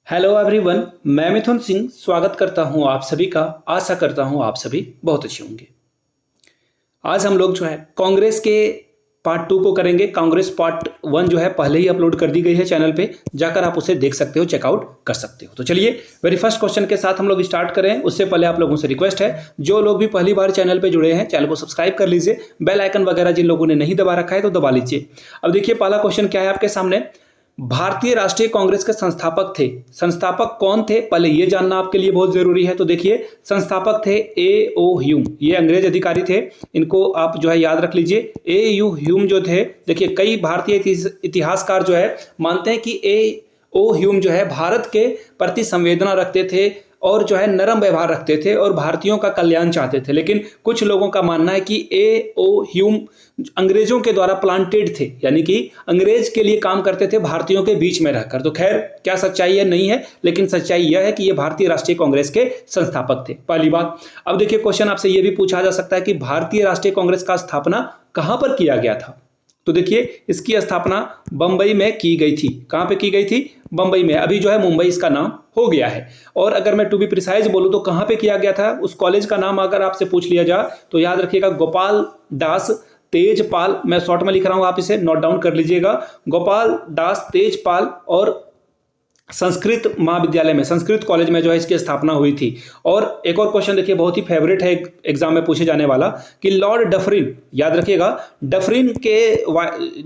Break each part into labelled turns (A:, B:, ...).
A: Hello everyone, मैं मिथुन सिंह स्वागत करता हूं आप सभी का। आशा करता हूं आप सभी बहुत अच्छे होंगे। आज हम लोग जो है कांग्रेस के पार्ट 2 को करेंगे। कांग्रेस पार्ट 1 जो है पहले ही अपलोड कर दी गई है चैनल पे, जाकर आप उसे देख सकते हो, चेकआउट कर सकते हो। तो चलिए वेरी फर्स्ट क्वेश्चन के साथ हम लोग स्टार्ट करें। उससे पहले आप लोगों से रिक्वेस्ट है, जो लोग भी पहली बार चैनल पे जुड़े हैं चैनल को सब्सक्राइब कर लीजिए। बेल आइकन वगैरह जिन लोगों ने नहीं दबा रखा है तो दबा लीजिए। अब देखिए पहला क्वेश्चन क्या है आपके सामने। भारतीय राष्ट्रीय कांग्रेस के संस्थापक थे। संस्थापक कौन थे पहले ये जानना आपके लिए बहुत जरूरी है। तो देखिए संस्थापक थे ए.ओ. ह्यूम। ये अंग्रेज अधिकारी थे, इनको आप जो है याद रख लीजिए। ए.यू. ह्यूम जो थे, देखिए कई भारतीय इतिहासकार जो है मानते हैं कि ए.ओ. ह्यूम जो है भारत के प्रति संवेदना रखते थे और जो है नरम व्यवहार रखते थे और भारतीयों का कल्याण चाहते थे। लेकिन कुछ लोगों का मानना है कि ए.ओ. ह्यूम अंग्रेजों के द्वारा प्लांटेड थे, यानी कि अंग्रेज के लिए काम करते थे भारतीयों के बीच में रहकर। तो खैर क्या सच्चाई है नहीं है, लेकिन सच्चाई यह है कि ये भारतीय राष्ट्रीय कांग्रेस के संस्थापक थे, पहली बात। अब देखिए क्वेश्चन आपसे यह भी पूछा जा सकता है कि भारतीय राष्ट्रीय कांग्रेस का स्थापना कहां पर किया गया था। तो देखिए इसकी स्थापना बंबई में की गई थी। कहां पे की गई थी? बंबई में। अभी जो है मुंबई इसका नाम हो गया है। और अगर मैं टू बी प्रिसाइज बोलूं तो कहां पे किया गया था, उस कॉलेज का नाम अगर आपसे पूछ लिया जाए तो याद रखिएगा गोपाल दास तेजपाल। मैं शॉर्ट में लिख रहा हूं, आप इसे नोट डाउन कर लीजिएगा। गोपाल दास तेजपाल और संस्कृत महाविद्यालय में, संस्कृत कॉलेज में जो है इसकी स्थापना हुई थी। और एक और क्वेश्चन देखिए बहुत ही फेवरेट है एग्जाम में पूछे जाने वाला कि लॉर्ड डफरिन, याद रखिएगा डफरिन के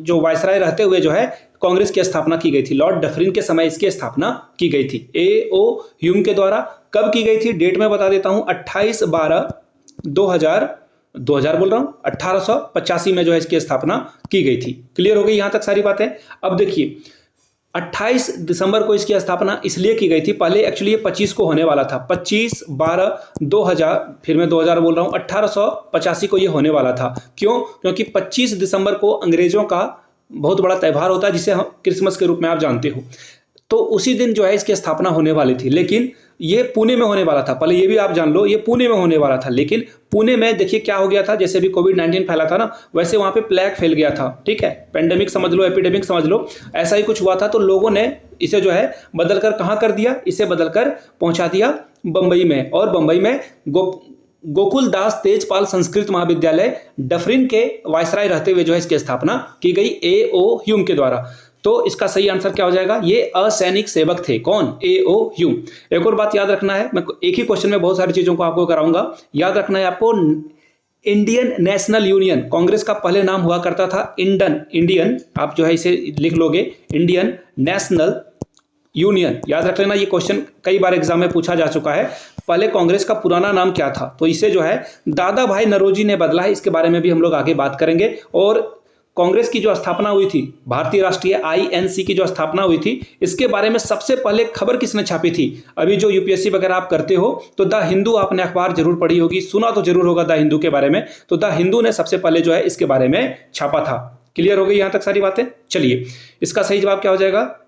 A: जो वायसराय रहते हुए जो है कांग्रेस की स्थापना की गई थी। लॉर्ड डफरिन के समय इसकी स्थापना की गई थी ए.ओ. ह्यूम के द्वारा। कब की गई थी? डेट में बता देता हूं, 28/12/2000 बोल रहा हूं, 1885 में जो है इसकी स्थापना की गई थी। क्लियर हो गई यहां तक सारी बातें। अब देखिए 28 दिसंबर को इसकी स्थापना इसलिए की गई थी, पहले एक्चुअली ये 25 को होने वाला था, 25/12/2000, फिर मैं 2000 बोल रहा हूं, 1885 को ये होने वाला था। क्यों? क्योंकि 25 दिसंबर को अंग्रेजों का बहुत बड़ा त्यौहार होता है जिसे हम क्रिसमस के रूप में आप जानते हो। तो उसी दिन जो है इसकी स्थापना होने वाली थी, लेकिन ये पुणे में होने वाला था। पहले ये भी आप जान लो, ये पुणे में होने वाला था, लेकिन पुणे में देखिए क्या हो गया था, जैसे भी कोविड-19 फैला था ना, वैसे वहां पे प्लेग फैल गया था। ठीक है, पेंडेमिक समझ लो, एपिडेमिक समझ लो, ऐसा ही कुछ हुआ था। तो लोगों ने इसे जो है बदलकर कहां कर दिया, इसे बदलकर पहुंचा दिया बंबई में। और बंबई में गोकुल दास तेजपाल संस्कृत महाविद्यालय डफरिन के वायसराय रहते हुए जो है इसकी स्थापना की गई ए.ओ. ह्यूम के द्वारा। तो इसका सही आंसर क्या हो जाएगा? ये असैनिक सेवक थे। कौन? ए.ओ. ह्यूम। एक और बात याद रखना है, मैं एक ही क्वेश्चन में बहुत सारी चीजों को आपको कराऊंगा। याद रखना है आपको, इंडियन नेशनल यूनियन कांग्रेस का पहले नाम हुआ करता था इंडियन, आप जो है इसे लिख लोगे, इंडियन नेशनल यूनियन। याद रख लेना, ये क्वेश्चन कई बार एग्जाम में पूछा जा चुका है। पहले कांग्रेस का पुराना नाम क्या था? तो इसे जो है दादा भाई नौरोजी ने बदला है। इसके बारे में भी हम लोग आगे बात करेंगे। और कांग्रेस की जो स्थापना हुई थी, भारतीय राष्ट्रीय आईएनसी की जो स्थापना हुई थी, इसके बारे में सबसे पहले खबर किसने छापी थी? अभी जो यूपीएससी वगैरह आप करते हो तो द हिंदू आपने अखबार जरूर पढ़ी होगी, सुना तो जरूर होगा द हिंदू के बारे में। तो द हिंदू ने सबसे पहले जो है इसके बारे में छापा था। क्लियर हो गई यहां तक सारी बातें? चलिए इसका सही जवाब क्या हो जाएगा?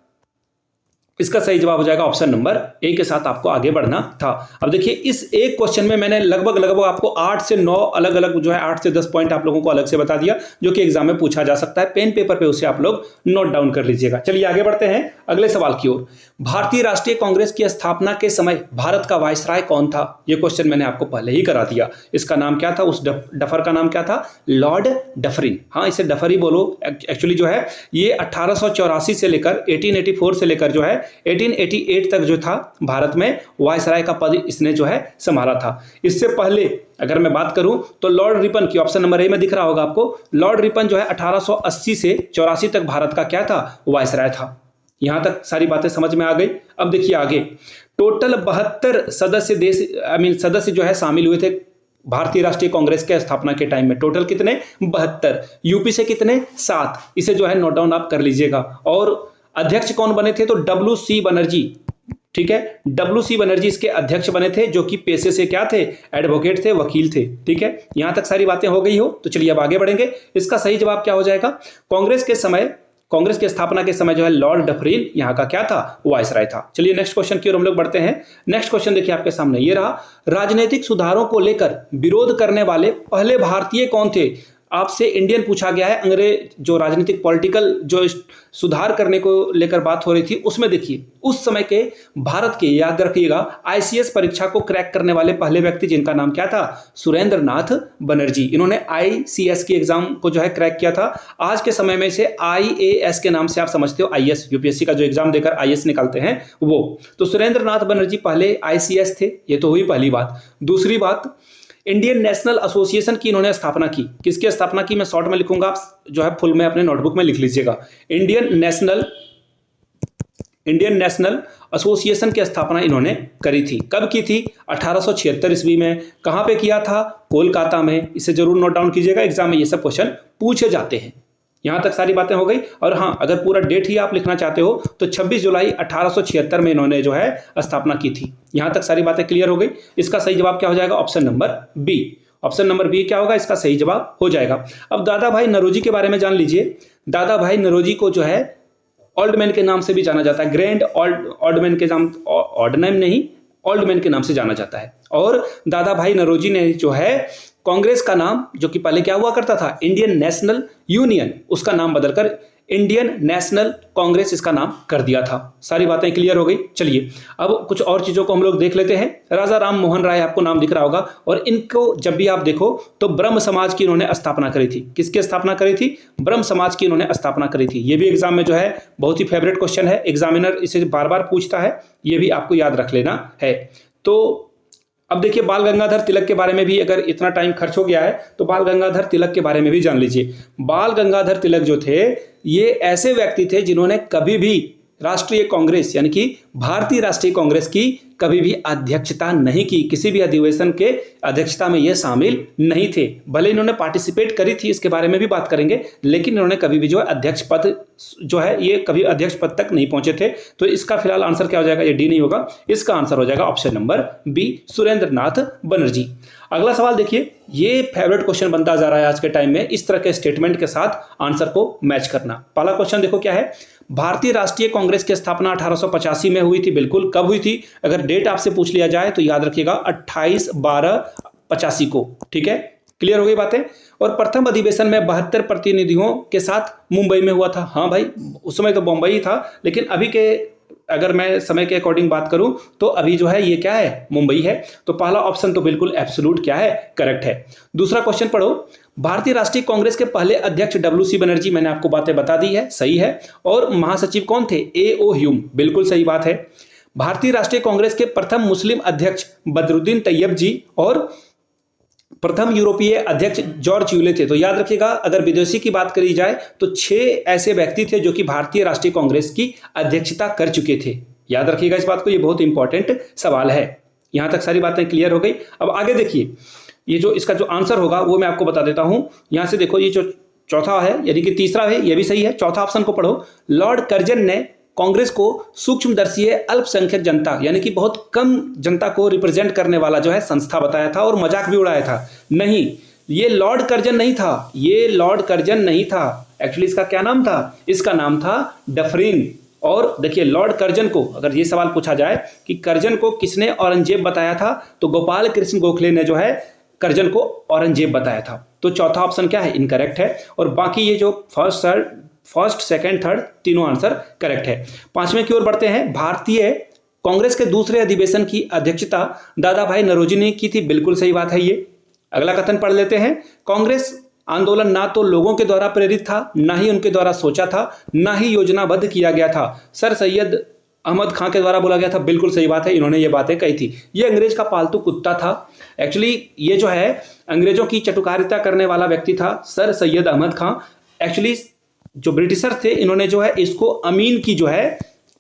A: इसका सही जवाब हो जाएगा ऑप्शन नंबर ए के साथ आपको आगे बढ़ना था। अब देखिए इस एक क्वेश्चन में मैंने लगभग आपको 8 से 9 अलग अलग जो है 8 से 10 पॉइंट आप लोगों को अलग से बता दिया, जो कि एग्जाम में पूछा जा सकता है। पेन पेपर पे उसे आप लोग नोट डाउन कर लीजिएगा। चलिए आगे बढ़ते हैं अगले सवाल की ओर। भारतीय राष्ट्रीय कांग्रेस की स्थापना के समय भारत का वायसराय कौन था? ये क्वेश्चन मैंने आपको पहले ही करा दिया। इसका नाम क्या था? उस डफर का नाम क्या था? Lord Dufferin. हाँ, इसे डफर ही बोलो। एक्चुअली जो है ये 1884 से लेकर 1884 से लेकर जो है 1888 तक जो था भारत में वायसराय का पद इसने जो है संभाला था। इससे पहले अगर मैं बात करूं तो लॉर्ड रिपन की, ऑप्शन नंबर ए में दिख रहा होगा आपको, लॉर्ड रिपन जो है 1880 से 84 तक भारत का क्या था? वायसराय था। यहां तक सारी बातें समझ में आ गई। अब देखिए आगे, टोटल 72 सदस्य जो है शामिल हुए थे भारतीय राष्ट्रीय कांग्रेस के स्थापना के टाइम में। टोटल कितने? 72। यूपी से कितने? 7। इसे जो है नोट डाउन आप कर लीजिएगा। और अध्यक्ष कौन बने थे? तो डब्ल्यू.सी. बनर्जी। ठीक है, डब्ल्यू.सी. बनर्जी इसके अध्यक्ष बने थे, जो कि पेशे से क्या थे? एडवोकेट थे, वकील थे। ठीक है, यहां तक सारी बातें हो गई हो। तो चलिए अब आगे बढ़ेंगे। इसका सही जवाब क्या हो जाएगा? कांग्रेस के स्थापना के समय जो है लॉर्ड डफरिन यहाँ का क्या था? वायसराय था। चलिए नेक्स्ट क्वेश्चन की ओर हम लोग बढ़ते हैं। नेक्स्ट क्वेश्चन देखिए आपके सामने ये रहा, राजनीतिक सुधारों को लेकर विरोध करने वाले पहले भारतीय कौन थे? आपसे इंडियन पूछा गया है, अंग्रेज जो राजनीतिक पॉलिटिकल जो सुधार करने को लेकर बात हो रही थी उसमें देखिए उस समय के भारत के, याद रखिएगा, आईसीएस परीक्षा को क्रैक करने वाले पहले व्यक्ति जिनका नाम क्या था, सुरेंद्र नाथ बनर्जी। इन्होंने आईसीएस की एग्जाम को जो है क्रैक किया था। आज के समय में इसे आईएएस के नाम से आप समझते हो, आईएएस यूपीएससी का जो एग्जाम देकर आईएएस निकालते हैं वो। तो सुरेंद्र नाथ बनर्जी पहले आईसीएस थे, ये तो हुई पहली बात। दूसरी बात, इंडियन नेशनल एसोसिएशन की इन्होंने स्थापना की। किसकी स्थापना की मैं शॉर्ट में लिखूंगा, आप जो है फुल में अपने नोटबुक में लिख लीजिएगा। इंडियन नेशनल एसोसिएशन की स्थापना इन्होंने करी थी। कब की थी? 1876 ईस्वी में। कहां पे किया था? कोलकाता में। इसे जरूर नोट डाउन कीजिएगा, एग्जाम में ये सब क्वेश्चन पूछे जाते हैं। यहां तक सारी बातें हो गई। और हाँ, अगर पूरा डेट ही आप लिखना चाहते हो तो 26 जुलाई 1876 में इन्होंने जो है स्थापना की थी। यहां तक सारी बातें क्लियर हो गई। इसका सही जवाब क्या हो जाएगा? Option number B. Option number B क्या होगा? इसका सही जवाब हो जाएगा। अब दादा भाई नौरोजी के बारे में जान लीजिए। दादा भाई नौरोजी को जो है ओल्ड मैन के नाम से भी जाना जाता है। ग्रैंड ओल्ड मैन के नाम, ओल्ड नेम नहीं, ओल्ड मैन के नाम से जाना जाता है। और दादा भाई नौरोजी ने जो है कांग्रेस का नाम, जो कि पहले क्या हुआ करता था, इंडियन नेशनल यूनियन, उसका नाम बदलकर इंडियन नेशनल कांग्रेस इसका नाम कर दिया था। सारी बातें क्लियर हो गई। चलिए अब कुछ और चीजों को हम लोग देख लेते हैं। राजा राम मोहन राय आपको नाम दिख रहा होगा, और इनको जब भी आप देखो तो ब्रह्म समाज की इन्होंने स्थापना करी थी। किसकी स्थापना करी थी? ब्रह्म समाज की इन्होंने स्थापना करी थी। ये भी एग्जाम में जो है बहुत ही फेवरेट क्वेश्चन है, एग्जामिनर इसे बार बार पूछता है, ये भी आपको याद रख लेना है। तो अब देखिए बाल गंगाधर तिलक के बारे में भी, अगर इतना टाइम खर्च हो गया है तो बाल गंगाधर तिलक के बारे में भी जान लीजिए। बाल गंगाधर तिलक जो थे ये ऐसे व्यक्ति थे जिन्होंने कभी भी राष्ट्रीय कांग्रेस यानी कि भारतीय राष्ट्रीय कांग्रेस की कभी भी अध्यक्षता नहीं की। किसी भी अधिवेशन के अध्यक्षता में ये शामिल नहीं थे। भले इन्होंने पार्टिसिपेट करी थी, इसके बारे में भी बात करेंगे, लेकिन इन्होंने कभी भी जो है अध्यक्ष पद जो है ये कभी अध्यक्ष पद तक नहीं पहुंचे थे। तो इसका फिलहाल आंसर क्या हो जाएगा? ये डी नहीं होगा, इसका आंसर हो जाएगा ऑप्शन नंबर बी, सुरेंद्र नाथ बनर्जी। अगला सवाल देखिए, ये फेवरेट क्वेश्चन बनता जा रहा है आज के टाइम में, इस तरह के स्टेटमेंट के साथ आंसर को मैच करना। पहला क्वेश्चन देखो क्या है, भारतीय राष्ट्रीय कांग्रेस की स्थापना 1885 में हुई थी। बिल्कुल, कब हुई थी? अगर डेट आपसे पूछ लिया जाए तो याद रखिएगा 28/12/85 को। ठीक है, क्लियर हो गई बातें। और प्रथम अधिवेशन में 72 प्रतिनिधियों के साथ मुंबई में हुआ था। हाँ भाई, उस समय तो बम्बई ही था, लेकिन अभी के अगर मैं समय के अकॉर्डिंग बात करूं तो अभी जो है ये क्या है? मुंबई है। तो पहला ऑप्शन तो बिल्कुल एब्सोल्यूट क्या है? करेक्ट है। दूसरा क्वेश्चन पढ़ो, भारतीय राष्ट्रीय कांग्रेस के पहले अध्यक्ष डब्ल्यू.सी. बनर्जी, मैंने आपको बातें बता दी है, सही है। और महासचिव कौन थे? ए.ओ. ह्यूम, बिल्कुल सही बात है। भारतीय राष्ट्रीय कांग्रेस के प्रथम मुस्लिम अध्यक्ष बदरुद्दीन तैयब जी और प्रथम यूरोपीय अध्यक्ष जॉर्ज यूले थे। तो याद रखिएगा, अगर विदेशी की बात करी जाए तो 6 ऐसे व्यक्ति थे जो कि भारतीय राष्ट्रीय कांग्रेस की अध्यक्षता कर चुके थे। याद रखिएगा इस बात को, ये बहुत इंपॉर्टेंट सवाल है। यहां तक सारी बातें क्लियर हो गई। अब आगे देखिए, ये जो इसका जो आंसर होगा वो मैं आपको बता देता हूं। यहां से देखो, ये जो चौथा है यानी कि तीसरा है, ये भी सही है। चौथा ऑप्शन को पढ़ो, लॉर्ड कर्जन ने कांग्रेस को सूक्ष्मदर्शीय अल्पसंख्यक जनता यानी कि बहुत कम जनता को रिप्रेजेंट करने वाला जो है संस्था बताया था, और मजाक भी उड़ाया था। नहीं, ये लॉर्ड कर्जन नहीं था, ये लॉर्ड कर्जन नहीं था। एक्चुअली इसका क्या नाम था? इसका नाम था डफरिन। और देखिए, लॉर्ड कर्जन को अगर ये सवाल पूछा जाए कि कर्जन को किसने औरंगजेब बताया था, तो गोपाल कृष्ण गोखले ने जो है कर्जन को औरंगजेब बताया था। तो चौथा ऑप्शन क्या है? इनकरेक्ट है। और बाकी ये जो फर्स्ट, सेकंड, थर्ड तीनों आंसर करेक्ट है। पांचवें की ओर बढ़ते हैं। भारतीय कांग्रेस के दूसरे अधिवेशन की अध्यक्षता दादा भाई नौरोजी ने की थी। बिल्कुल सही बात है ये। अगला कथन पढ़ लेते हैं, कांग्रेस आंदोलन ना तो लोगों के द्वारा प्रेरित था, ना ही उनके द्वारा सोचा था, ना ही योजनाबद्ध किया गया था, सर सैयद अहमद खां के द्वारा बोला गया था। बिल्कुल सही बात है, इन्होंने ये बातें कही थी। ये अंग्रेज का पालतू कुत्ता था। एक्चुअली ये जो है अंग्रेजों की चटुकारिता करने वाला व्यक्ति था, सर सैयद अहमद खां। एक्चुअली जो ब्रिटिशर थे, इन्होंने जो है इसको अमीन की जो है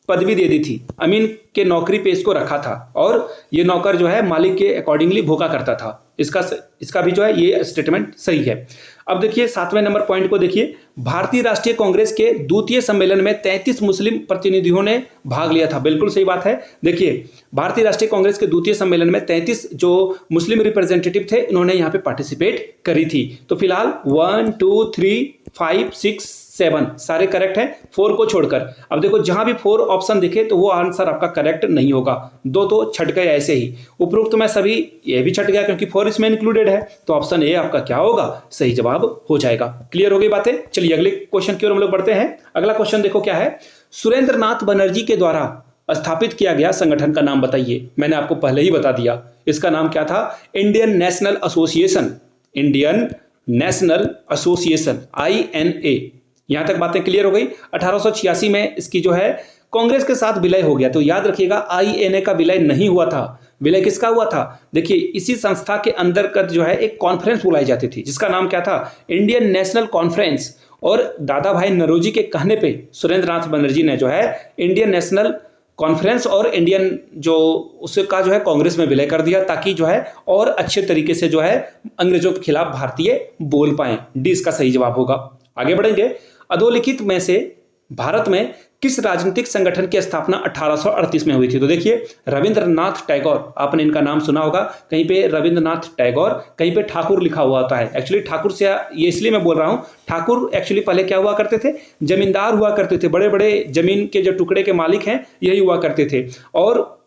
A: पदवी दे दी थी। अमीन के नौकरी पे इसको रखा था, और ये नौकर जो है मालिक के अकॉर्डिंगली भोगा करता था। इसका भी जो है ये स्टेटमेंट सही है। अब देखिए 7वें नंबर पॉइंट को देखिए, भारतीय राष्ट्रीय कांग्रेस के द्वितीय सम्मेलन में 33 मुस्लिम प्रतिनिधियों ने भाग लिया था। बिल्कुल सही बात है। देखिए, भारतीय राष्ट्रीय कांग्रेस के द्वितीय सम्मेलन में 33 जो मुस्लिम रिप्रेजेंटेटिव थे, इन्होंने यहाँ पे पार्टिसिपेट करी थी। तो फिलहाल 1, 2, 3 5, 6, 7 सारे करेक्ट हैं 4 को छोड़कर। अब देखो जहां भी 4 ऑप्शन दिखे तो वो आंसर आपका करेक्ट नहीं होगा, 2 तो छट गए ऐसे ही। उपरोक्त में सभी ये भी छट गया क्योंकि 4 इसमें इंक्लूडेड है, तो ऑप्शन ए आपका क्या होगा, सही जवाब हो जाएगा। क्लियर हो गई बातें। चलिए अगले क्वेश्चन की ओर हम लोग बढ़ते हैं। अगला क्वेश्चन देखो क्या है, सुरेंद्र नाथ बनर्जी के द्वारा स्थापित किया गया संगठन का नाम बताइए। मैंने आपको पहले ही बता दिया, इसका नाम क्या था, Indian national association, Indian national association INA। यहां तक बातें क्लियर हो गई। 1886 में इसकी जो है कांग्रेस के साथ विलय हो गया। तो याद रखिएगा INA का विलय नहीं हुआ था, विलय किसका हुआ था, देखिए इसी संस्था के अंतर्गत जो है एक कॉन्फ्रेंस बुलाई जाती थी जिसका नाम क्या था, इंडियन नेशनल कॉन्फ्रेंस। और दादा भाई नौरोजी के कहने पे सुरेंद्र नाथ बनर्जी ने जो है इंडियन नेशनल कॉन्फ्रेंस और इंडियन जो उसका जो है कांग्रेस में विलय कर दिया, ताकि जो है और अच्छे तरीके से जो है अंग्रेजों के खिलाफ भारतीय बोल पाए। डी इसका सही जवाब होगा। आगे बढ़ेंगे। अधोलिखित में से भारत में किस राजनीतिक संगठन की स्थापना 1838 में हुई थी। तो देखिए रविंद्रनाथ टैगोर, आपने इनका नाम सुना होगा, कहीं पे रविंद्रनाथ टैगोर, कहीं पे ठाकुर लिखा हुआ होता है। एक्चुअली ठाकुर से ये इसलिए मैं बोल रहा हूं, ठाकुर एक्चुअली पहले क्या हुआ करते थे, जमींदार हुआ करते थे, बड़े बड़े जमीन के जो टुकड़े के मालिक हैं यही हुआ करते थे। और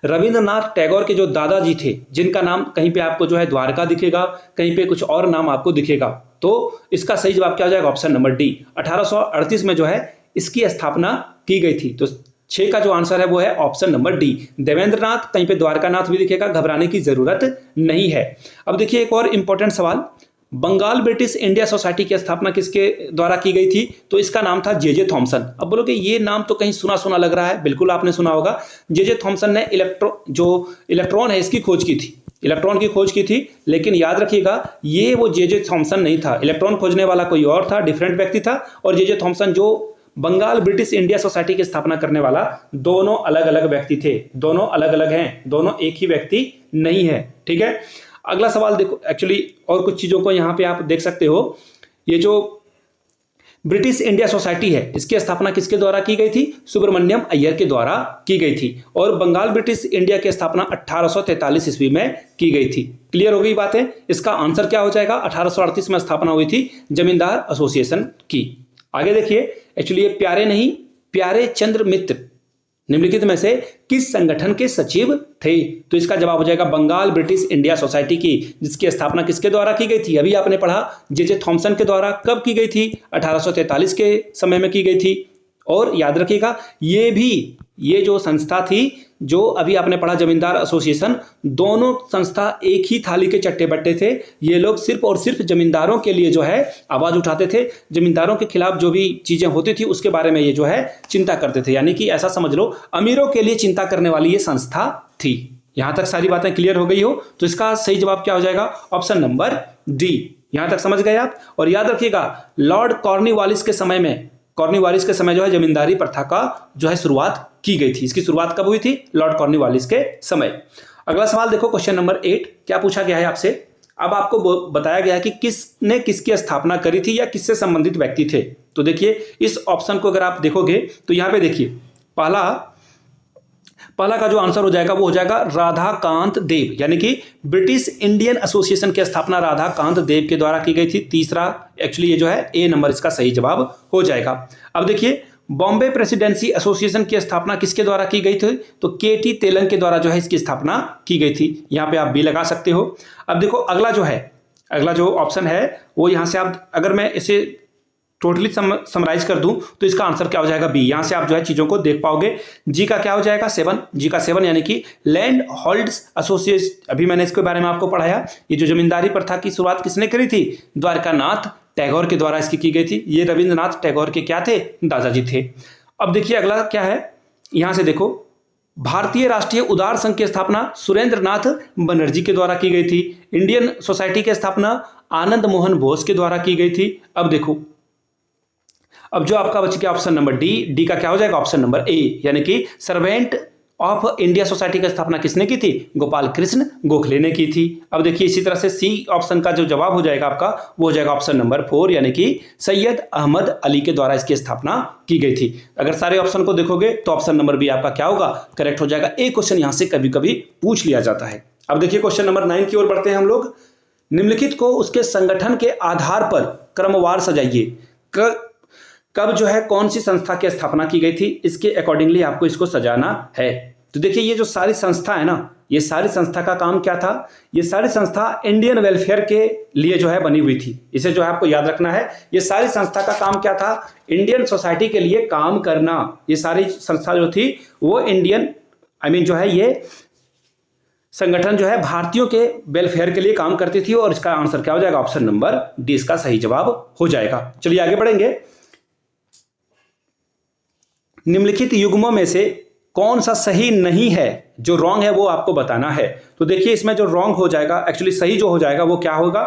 A: रविंद्रनाथ टैगोर के जो दादाजी थे, जिनका नाम कहीं पे आपको जो है द्वारका दिखेगा, कहीं पे कुछ और नाम आपको दिखेगा, तो इसका सही जवाब क्या हो जाएगा, ऑप्शन नंबर डी। 1838 में जो है इसकी स्थापना की गई थी। तो 6 का जो आंसर है वो है ऑप्शन नंबर डी, देवेंद्रनाथ, कहीं पे द्वारकानाथ भी दिखेगा, घबराने की जरूरत नहीं है। अब देखिए एक और इंपॉर्टेंट सवाल, बंगाल ब्रिटिश इंडिया सोसाइटी की स्थापना किसके द्वारा की गई थी। तो इसका नाम था जे थॉमसन। अब बोलोगे ये नाम तो कहीं सुना सुना लग रहा है, बिल्कुल आपने सुना होगा। जे थॉमसन ने इलेक्ट्रॉन है इसकी खोज की थी, इलेक्ट्रॉन की खोज की थी। लेकिन याद रखिएगा ये वो जे थॉमसन नहीं था, इलेक्ट्रॉन खोजने वाला कोई और था, डिफरेंट व्यक्ति था। और जे थॉमसन जो बंगाल ब्रिटिश इंडिया सोसाइटी की स्थापना करने वाला, दोनों अलग अलग व्यक्ति थे, दोनों अलग अलग हैं, दोनों एक ही व्यक्ति नहीं है। ठीक है, अगला सवाल देखो, एक्चुअली और कुछ चीजों को यहां पे आप देख सकते हो। ये जो ब्रिटिश इंडिया सोसाइटी है इसकी स्थापना किसके द्वारा की गई थी, सुब्रमण्यम अय्यर के द्वारा की गई थी। और बंगाल ब्रिटिश इंडिया की स्थापना 1843 ईस्वी में की गई थी। क्लियर हो गई बातें। इसका आंसर क्या हो जाएगा, 1838 में स्थापना हुई थी जमींदार एसोसिएशन की। आगे देखिए, एक्चुअली ये प्यारे नहीं, प्यारे चंद्र मित्र निम्नलिखित में से किस संगठन के सचिव थे। तो इसका जवाब हो जाएगा बंगाल ब्रिटिश इंडिया सोसाइटी की, जिसकी स्थापना किसके द्वारा की गई थी, अभी आपने पढ़ा जे थॉमसन के द्वारा। कब की गई थी, 1843 के समय में की गई थी। और याद रखिएगा ये जो संस्था थी, जो अभी आपने पढ़ा जमींदार एसोसिएशन, दोनों संस्था एक ही थाली के चट्टे बट्टे थे। ये लोग सिर्फ और सिर्फ जमींदारों के लिए जो है आवाज उठाते थे, जमींदारों के खिलाफ जो भी चीजें होती थी उसके बारे में ये जो है चिंता करते थे। यानी कि ऐसा समझ लो अमीरों के लिए चिंता करने वाली ये संस्था थी। यहां तक सारी बातें क्लियर हो गई हो तो इसका सही जवाब क्या हो जाएगा, ऑप्शन नंबर डी। यहां तक समझ गए आप। और याद रखिएगा लॉर्ड कॉर्नवालिस के समय जो है जमींदारी प्रथा का जो है शुरुआत की गई थी। इसकी शुरुआत कब हुई थी, लॉर्ड कॉर्नवालिस के समय। अगला सवाल देखो, क्वेश्चन नंबर 8 क्या पूछा गया है आपसे। अब आपको बताया गया है कि किसने किसकी स्थापना करी थी या किससे संबंधित व्यक्ति थे। तो देखिए इस ऑप्शन को अगर आप देखोगे तो यहां पे देखिए पहला का जो आंसर हो जाएगा वो हो जाएगा राधाकांत देव, यानी कि ब्रिटिश इंडियन एसोसिएशन की स्थापना राधाकांत देव के द्वारा की गई थी। तीसरा एक्चुअली ये जो है ए नंबर इसका सही जवाब हो जाएगा। अब देखिए बॉम्बे प्रेसिडेंसी एसोसिएशन की स्थापना किसके द्वारा की गई थी, तो केटी तेलंग के द्वारा जो है इसकी स्थापना की गई थी। यहां पे आप बी लगा सकते हो। अब देखो अगला जो ऑप्शन है वो यहां से आप, अगर मैं इसे टोटली समराइज कर दूं तो इसका आंसर क्या हो जाएगा, बी। यहां से आप जो है चीजों को देख पाओगे। जी का क्या हो जाएगा, 7। जी का 7 यानी कि लैंड होल्डर्स एसोसिएशन। अभी मैंने इसके बारे में आपको पढ़ाया। ये जो जमींदारी प्रथा की शुरुआत किसने करी थी, द्वारकानाथ टैगोर के द्वारा इसकी की गई थी। ये रविंद्रनाथ टैगोर के क्या थे, दादाजी थे। अब देखिए अगला क्या है, यहां से देखो भारतीय राष्ट्रीय उदार संघ की स्थापना सुरेंद्र नाथ बनर्जी के द्वारा की गई थी। इंडियन सोसाइटी की स्थापना आनंद मोहन बोस के द्वारा की गई थी। अब देखो अब जो आपका बच गया ऑप्शन नंबर डी का क्या हो जाएगा, ऑप्शन नंबर ए, यानी कि सर्वेंट ऑफ इंडिया सोसाइटी की स्थापना किसने की थी, गोपाल कृष्ण गोखले ने की थी। अब देखिए इसी तरह से सी ऑप्शन का जो जवाब हो जाएगा आपका वो हो जाएगा ऑप्शन नंबर 4, यानी कि सैयद अहमद अली के द्वारा इसकी स्थापना की गई थी। अगर सारे ऑप्शन को देखोगे तो ऑप्शन नंबर बी आपका क्या होगा, करेक्ट हो जाएगा। एक क्वेश्चन यहां से कभी कभी पूछ लिया जाता है। अब देखिए क्वेश्चन नंबर 9 की ओर बढ़ते हैं हम लोग। निम्नलिखित को उसके संगठन के आधार पर क्रमवार सजाइए। कब जो है कौन सी संस्था की स्थापना की गई थी, इसके अकॉर्डिंगली आपको इसको सजाना है। तो देखिए ये जो सारी संस्था है ना, ये सारी संस्था का काम क्या था, ये सारी संस्था इंडियन वेलफेयर के लिए जो है बनी हुई थी। इसे जो है आपको याद रखना है, ये सारी संस्था का काम क्या था, इंडियन सोसाइटी के लिए काम करना। ये सारी संस्था जो थी वो इंडियन जो है ये संगठन जो है भारतीयों के वेलफेयर के लिए काम करती थी। और इसका आंसर क्या हो जाएगा, ऑप्शन नंबर डी इसका सही जवाब हो जाएगा। चलिए आगे बढ़ेंगे। निम्नलिखित युग्मों में से कौन सा सही नहीं है, जो रॉन्ग है वो आपको बताना है। तो देखिए इसमें जो रॉन्ग हो जाएगा, एक्चुअली सही जो हो जाएगा वो क्या होगा,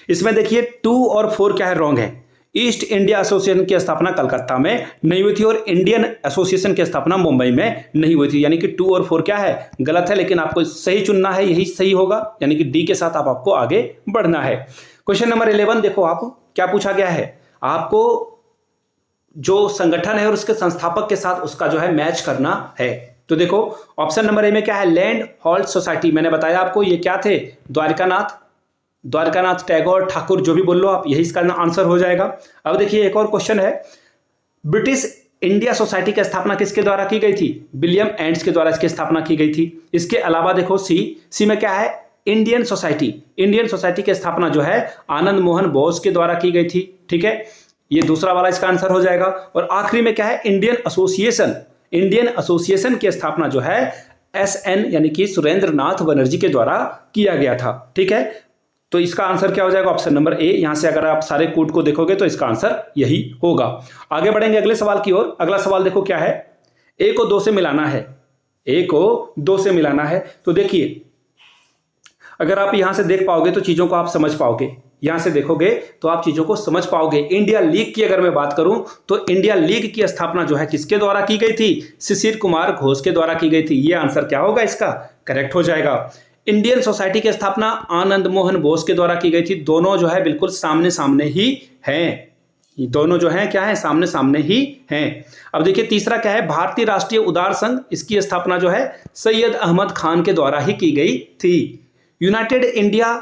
A: इसमें देखिए 2 और 4 क्या है, रॉन्ग है। ईस्ट इंडिया एसोसिएशन की स्थापना कलकत्ता में नहीं हुई थी और इंडियन एसोसिएशन की स्थापना मुंबई में नहीं हुई थी, यानी कि 2 और 4 क्या है, गलत है। लेकिन आपको सही चुनना है, यही सही होगा, यानी कि डी के साथ आपको आगे बढ़ना है। क्वेश्चन नंबर 11 देखो आप क्या पूछा गया है, आपको जो संगठन है और उसके संस्थापक के साथ उसका जो है मैच करना है। तो देखो ऑप्शन नंबर ए में क्या है, लैंड हॉल्ट सोसाइटी। मैंने बताया आपको ये क्या थे, द्वारकानाथ टैगोर ठाकुर, जो भी बोल लो आप, यही इसका आंसर हो जाएगा। अब देखिए एक और क्वेश्चन है, ब्रिटिश इंडिया सोसाइटी की स्थापना किसके द्वारा की गई थी, विलियम एंड्स के द्वारा इसकी स्थापना की गई थी। इसके अलावा देखो सी में क्या है, इंडियन सोसाइटी की स्थापना जो है आनंद मोहन बोस के द्वारा की गई थी। ठीक है, ये दूसरा वाला इसका आंसर हो जाएगा। और आखिरी में क्या है, इंडियन एसोसिएशन की स्थापना जो है SN यानी कि सुरेंद्र नाथ बनर्जी के द्वारा किया गया था। ठीक है, तो इसका आंसर क्या हो जाएगा, ऑप्शन नंबर ए। यहां से अगर आप सारे कोड को देखोगे तो इसका आंसर यही होगा। आगे बढ़ेंगे अगले सवाल की ओर। अगला सवाल देखो क्या है, ए को 2 से मिलाना है। तो देखिए अगर आप यहां से देख पाओगे तो चीजों को आप समझ पाओगे, यहां से देखोगे तो आप चीजों को समझ पाओगे। इंडिया लीग की अगर मैं बात करूं तो इंडिया लीग की स्थापना जो है किसके द्वारा की गई थी, शिशिर कुमार घोष के द्वारा की गई थी। यह आंसर क्या होगा, इसका करेक्ट हो जाएगा। इंडियन सोसाइटी की स्थापना आनंद मोहन बोस के द्वारा की गई थी। दोनों जो है बिल्कुल सामने सामने ही हैं, दोनों जो है क्या है, सामने सामने ही हैं। अब देखिए तीसरा क्या है, भारतीय राष्ट्रीय उदार संघ, इसकी स्थापना जो है सैयद अहमद खान के द्वारा ही की गई थी। यूनाइटेड इंडिया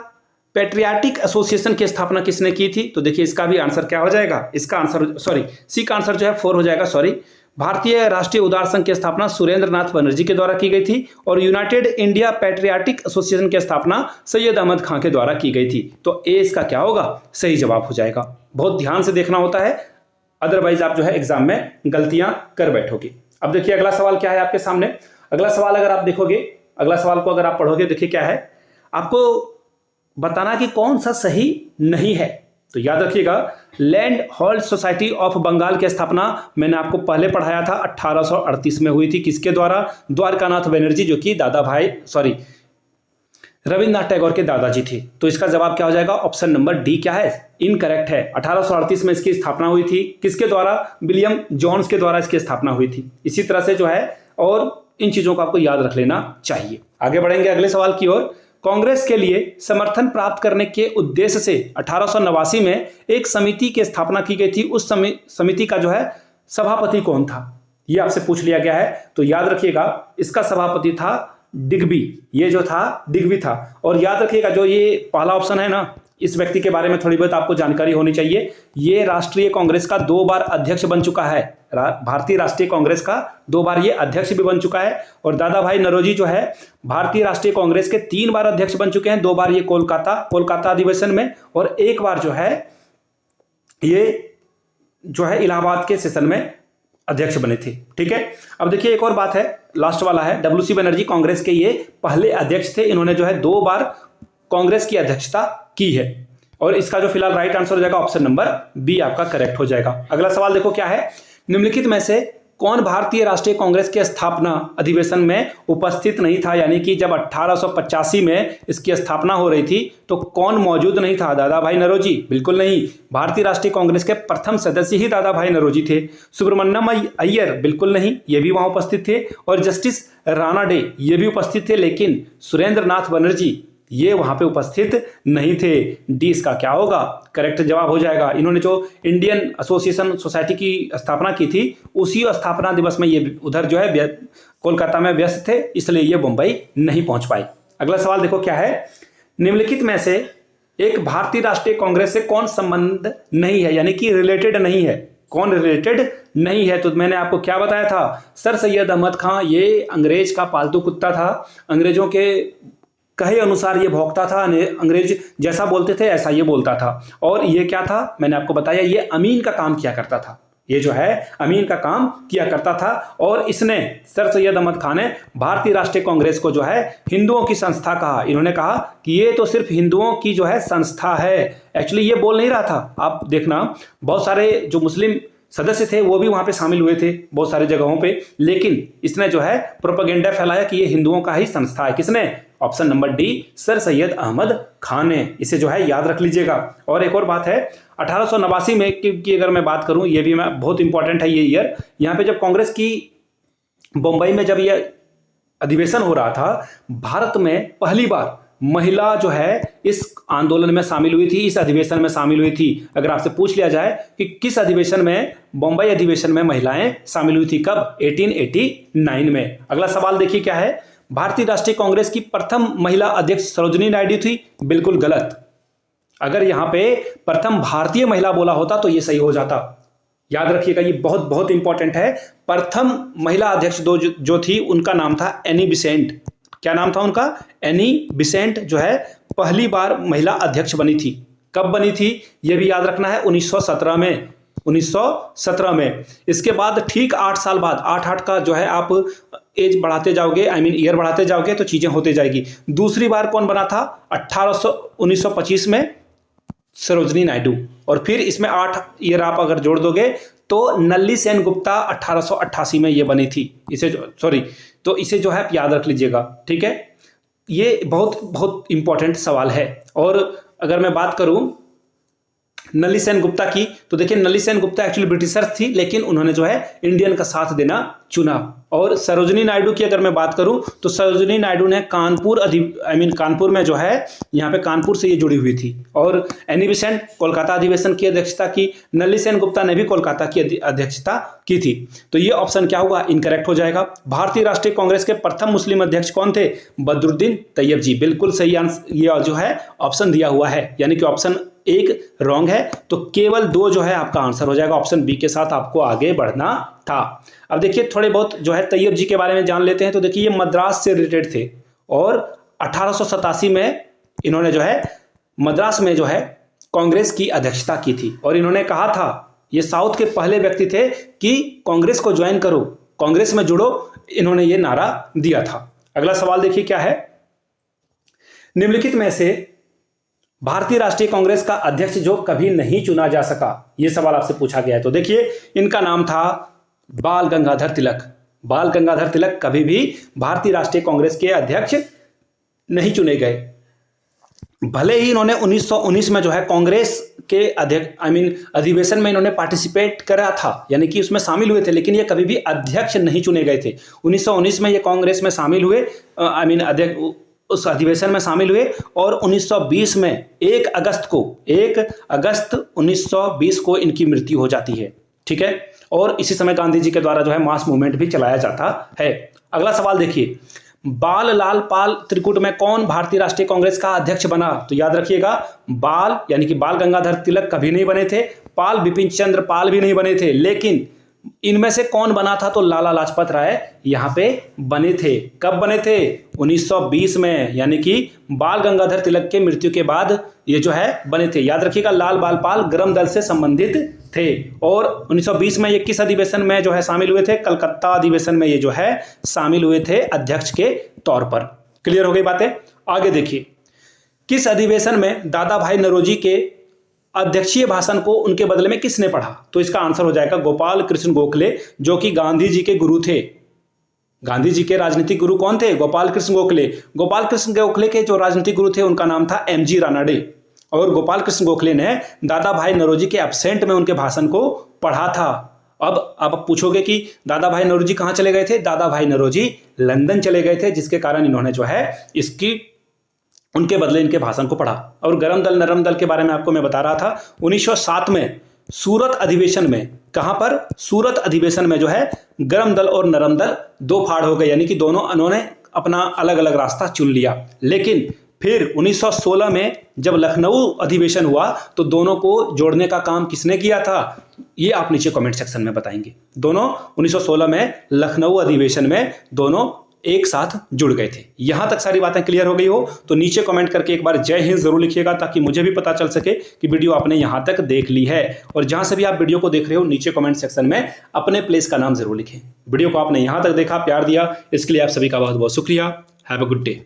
A: पैट्रियाटिक एसोसिएशन की स्थापना किसने की थी, तो देखिए इसका भी आंसर क्या हो जाएगा, इसका आंसर सी का आंसर जो है 4 हो जाएगा। भारतीय राष्ट्रीय उदार संघ की स्थापना सुरेंद्र नाथ बनर्जी के द्वारा की गई थी और यूनाइटेड इंडिया पैट्रियाटिक एसोसिएशन की स्थापना सैयद अहमद खान के द्वारा की गई थी। तो ए इसका क्या होगा, सही जवाब हो जाएगा। बहुत ध्यान से देखना होता है, अदरवाइज आप जो है एग्जाम में गलतियां कर बैठोगे। अब देखिए अगला सवाल क्या है आपके सामने। अगला सवाल अगर आप देखोगे, अगला सवाल को अगर आप पढ़ोगे, देखिए क्या है, आपको बताना कि कौन सा सही नहीं है। तो याद रखिएगा, लैंड हॉल्ट सोसाइटी ऑफ बंगाल की स्थापना मैंने आपको पहले पढ़ाया था 1838 में हुई थी। किसके द्वारा, द्वारकानाथ बनर्जी, जो कि रविन्द्रनाथ टैगोर के दादाजी थे। तो इसका जवाब क्या हो जाएगा, ऑप्शन नंबर डी क्या है, इनकरेक्ट है। 1838 में इसकी स्थापना हुई थी, किसके द्वारा, विलियम जोन्स के द्वारा इसकी स्थापना हुई थी। इसी तरह से जो है, और इन चीजों को आपको याद रख लेना चाहिए। आगे बढ़ेंगे अगले सवाल की ओर। कांग्रेस के लिए समर्थन प्राप्त करने के उद्देश्य से 1889 में एक समिति की स्थापना की गई थी। उस समिति का जो है सभापति कौन था, यह आपसे पूछ लिया गया है। तो याद रखिएगा, इसका सभापति था डिग्बी, ये जो था डिग्बी था। और याद रखिएगा, जो ये पहला ऑप्शन है ना, इस व्यक्ति के बारे में थोड़ी बहुत आपको जानकारी होनी चाहिए। ये राष्ट्रीय कांग्रेस का 2 बार अध्यक्ष बन चुका है, भारतीय राष्ट्रीय कांग्रेस का 2 बार ये अध्यक्ष भी बन चुका है। और दादा भाई नौरोजी जो है भारतीय राष्ट्रीय कांग्रेस के 3 बार अध्यक्ष बन चुके हैं। 2 बार ये कोलकाता अधिवेशन में, और 1 बार जो है ये जो है इलाहाबाद के सेशन में अध्यक्ष बने थे। ठीक है, अब देखिए एक और बात है, लास्ट वाला है, WC बनर्जी कांग्रेस के ये पहले अध्यक्ष थे। इन्होंने जो है 2 बार कांग्रेस की अध्यक्षता की है। और इसका जो फिलहाल राइट आंसर हो जाएगा, ऑप्शन नंबर बी आपका करेक्ट हो जाएगा। अगला सवाल देखो क्या है, निम्नलिखित में से कौन भारतीय राष्ट्रीय कांग्रेस के स्थापना अधिवेशन में उपस्थित नहीं था, यानी कि जब 1885 में इसकी स्थापना हो रही थी तो कौन मौजूद नहीं था, दादा भाई नौरोजी, बिल्कुल नहीं। भारतीय राष्ट्रीय कांग्रेस के प्रथम सदस्य ही दादा भाई नौरोजी थे। सुब्रमण्यम अय्यर, बिल्कुल नहीं, ये भी वहां उपस्थित थे। और जस्टिस रानाडे, ये भी उपस्थित थे, लेकिन सुरेंद्र नाथ बनर्जी ये वहां पे उपस्थित नहीं थे। डी इसका क्या होगा, करेक्ट जवाब हो जाएगा। इन्होंने जो इंडियन एसोसिएशन सोसाइटी की स्थापना की थी, उसी स्थापना दिवस में ये उधर जो है कोलकाता में व्यस्त थे, इसलिए ये मुंबई नहीं पहुंच पाए। अगला सवाल देखो क्या है, निम्नलिखित में से एक भारतीय राष्ट्रीय कांग्रेस से कौन संबंध नहीं है, यानी कि रिलेटेड नहीं है, कौन रिलेटेड नहीं है? तो मैंने आपको क्या बताया था, सर सैयद अहमद खां ये अंग्रेज का पालतू कुत्ता था, अंग्रेजों के कहे अनुसार ये भौंकता था, अंग्रेज जैसा बोलते थे ऐसा ये बोलता था। और ये क्या था, मैंने आपको बताया, ये अमीन का काम किया करता था, ये जो है अमीन का काम किया करता था। और इसने, सर सैयद अहमद खान ने भारतीय राष्ट्रीय कांग्रेस को जो है हिंदुओं की संस्था कहा। इन्होंने कहा कि ये तो सिर्फ हिंदुओं की जो है संस्था है। एक्चुअली ये बोल नहीं रहा था, आप देखना बहुत सारे जो मुस्लिम सदस्य थे वो भी वहां पे शामिल हुए थे बहुत सारे जगहों पे, लेकिन इसने जो है प्रोपेगेंडा फैलाया कि ये हिंदुओं का ही संस्था है। किसने? Option number D, sir Syed Ahmad Khan ने। इसे जो है याद रख लीजिएगा। और एक और बात है, 1889 में की अगर मैं बात करूं, ये भी मैं बहुत इंपॉर्टेंट है ये ईयर। यहाँ पे जब कांग्रेस की बंबई में जब ये अधिवेशन हो रहा था, भारत में पहली बार महिला जो है इस आंदोलन में शामिल हुई थी, इस अधिवेशन में शामिल हुई थी। अगर आपसे पूछ लिया जाए कि किस अधिवेशन में, बंबई अधिवेशन में महिलाएं शामिल हुई थी, कब? 1889 में। अगला सवाल देखिए क्या है, भारतीय राष्ट्रीय कांग्रेस की प्रथम महिला अध्यक्ष सरोजिनी नायडू थी। बिल्कुल गलत। अगर यहां पे प्रथम भारतीय महिला बोला होता तो ये सही हो जाता। याद रखिएगा, ये बहुत बहुत इंपॉर्टेंट है। प्रथम महिला अध्यक्ष जो थी उनका नाम था एनी बिसेंट। क्या नाम था उनका? एनी बिसेंट जो है पहली बार महिला अध्यक्ष बनी थी। कब बनी थी यह भी याद रखना है, 1917 में। 1917 में। इसके बाद ठीक 8 साल बाद, 8 का जो है आप एज बढ़ाते जाओगे, ईयर बढ़ाते जाओगे तो चीजें होते जाएगी। दूसरी बार कौन बना था? 1925 में सरोजिनी नायडू। और फिर इसमें 8 ईयर आप अगर जोड़ दोगे तो नल्ली सेन गुप्ता 1888 में ये बनी थी। तो इसे जो है आप याद रख लीजिएगा, ठीक है। ये बहुत बहुत इंपॉर्टेंट सवाल है। और अगर मैं बात करूं नल्ली सेन गुप्ता की, तो देखिए नल्ली सेन गुप्ता एक्चुअली ब्रिटिशर्स थी, लेकिन उन्होंने जो है इंडियन का साथ देना चुना। और सरोजिनी नायडू की अगर मैं बात करूं तो सरोजिनी नायडू ने कानपुर में जो है, यहाँ पे कानपुर से ये जुड़ी हुई थी। और एनी बेसेंट कोलकाता अधिवेशन की अध्यक्षता की, नल्ली सेन गुप्ता ने भी कोलकाता की अध्यक्षता की थी। तो ये ऑप्शन क्या होगा? इनकरेक्ट हो जाएगा। भारतीय राष्ट्रीय कांग्रेस के प्रथम मुस्लिम अध्यक्ष कौन थे? बदरुद्दीन तैयब जी। बिल्कुल सही आंसर ये जो है ऑप्शन दिया हुआ है, यानी कि ऑप्शन 1 रॉन्ग है, तो केवल 2 जो है आपका आंसर हो जाएगा। ऑप्शन बी के साथ आपको आगे बढ़ना था। अब देखिए थोड़े बहुत जो है तैयब जी के बारे में जान लेते हैं। तो देखिए ये मद्रास से रिलेटेड थे और 1887 में इन्होंने जो है मद्रास में जो है कांग्रेस की अध्यक्षता की थी। और इन्होंने कहा था, ये साउथ के पहले व्यक्ति थे कि कांग्रेस को ज्वाइन करो, कांग्रेस में जुड़ो, इन्होंने ये नारा दिया था। अगला सवाल देखिए क्या है, निम्नलिखित में से भारतीय राष्ट्रीय कांग्रेस का अध्यक्ष जो कभी नहीं चुना जा सका, यह सवाल आपसे पूछा गया है। तो देखिए इनका नाम था बाल गंगाधर तिलक। बाल गंगाधर तिलक कभी भी भारतीय राष्ट्रीय कांग्रेस के अध्यक्ष नहीं चुने गए। भले ही इन्होंने 1919 में जो है कांग्रेस के अधिवेशन में इन्होंने पार्टिसिपेट करा था, यानी कि उसमें शामिल हुए थे, लेकिन ये कभी भी अध्यक्ष नहीं चुने गए थे। 1919 में ये कांग्रेस में शामिल हुए, अध्यक्ष उस अधिवेशन में शामिल हुए। और 1920 में 1 अगस्त 1920 को इनकी मृत्यु हो जाती है, ठीक है। और इसी समय गांधी जी के द्वारा जो है मास मूवमेंट भी चलाया जाता है। अगला सवाल देखिए, बाल लाल पाल त्रिकूट में कौन भारतीय राष्ट्रीय कांग्रेस का अध्यक्ष बना? तो याद रखिएगा, बाल यानी कि बाल गंगाधर तिलक कभी नहीं बने थे, पाल बिपिन चंद्र पाल भी नहीं बने थे, लेकिन इनमें से कौन बना था? तो लाला लाजपत राय यहां पे बने थे। कब बने थे? 1920 में, यानी कि बाल गंगाधर तिलक के मृत्यु के बाद ये जो है बने थे। याद रखिएगा, लाल बाल पाल गरम दल से संबंधित थे। और 1920 में ये किस अधिवेशन में जो है शामिल हुए थे? कलकत्ता अधिवेशन में ये जो है शामिल हुए थे अध्यक्ष के तौर पर। क्लियर हो गई बातें? आगे देखिए, किस अधिवेशन में दादा भाई नौरोजी के अध्यक्षीय भाषण को उनके बदले में किसने पढ़ा? तो इसका आंसर हो जाएगा गोपाल कृष्ण गोखले, जो कि गांधी जी के गुरु थे। गांधी जी के राजनीतिक गुरु कौन थे? गोपाल कृष्ण गोखले। गोपाल कृष्ण गोखले के जो राजनीतिक गुरु थे उनका नाम था MG रानाडे। और गोपाल कृष्ण गोखले ने दादा भाई नौरोजी के एब्सेंट में उनके भाषण को पढ़ा था। अब आप पूछोगे कि दादा भाई नौरोजी कहां चले गए थे? दादा भाई नौरोजी लंदन चले गए थे, जिसके कारण इन्होंने जो है उनके बदले इनके भाषण को पढ़ा। और गरम दल नरम दल के बारे में आपको मैं बता रहा था, 1907 में सूरत अधिवेशन में, कहां पर? सूरत अधिवेशन में जो है गरम दल और नरम दल 2 फाड़ हो गए, यानी कि दोनों उन्होंने अपना अलग अलग रास्ता चुन लिया। लेकिन फिर 1916 में जब लखनऊ अधिवेशन हुआ तो दोनों को जोड़ने का काम किसने किया था, ये आप नीचे कमेंट सेक्शन में बताएंगे। दोनों 1916 में लखनऊ अधिवेशन में दोनों एक साथ जुड़ गए थे। यहां तक सारी बातें क्लियर हो गई हो तो नीचे कमेंट करके एक बार जय हिंद जरूर लिखिएगा, ताकि मुझे भी पता चल सके कि वीडियो आपने यहां तक देख ली है। और जहां से भी आप वीडियो को देख रहे हो नीचे कमेंट सेक्शन में अपने प्लेस का नाम जरूर लिखें। वीडियो को आपने यहां तक देखा, प्यार दिया, इसके लिए आप सभी का बहुत बहुत शुक्रिया। Have a good day.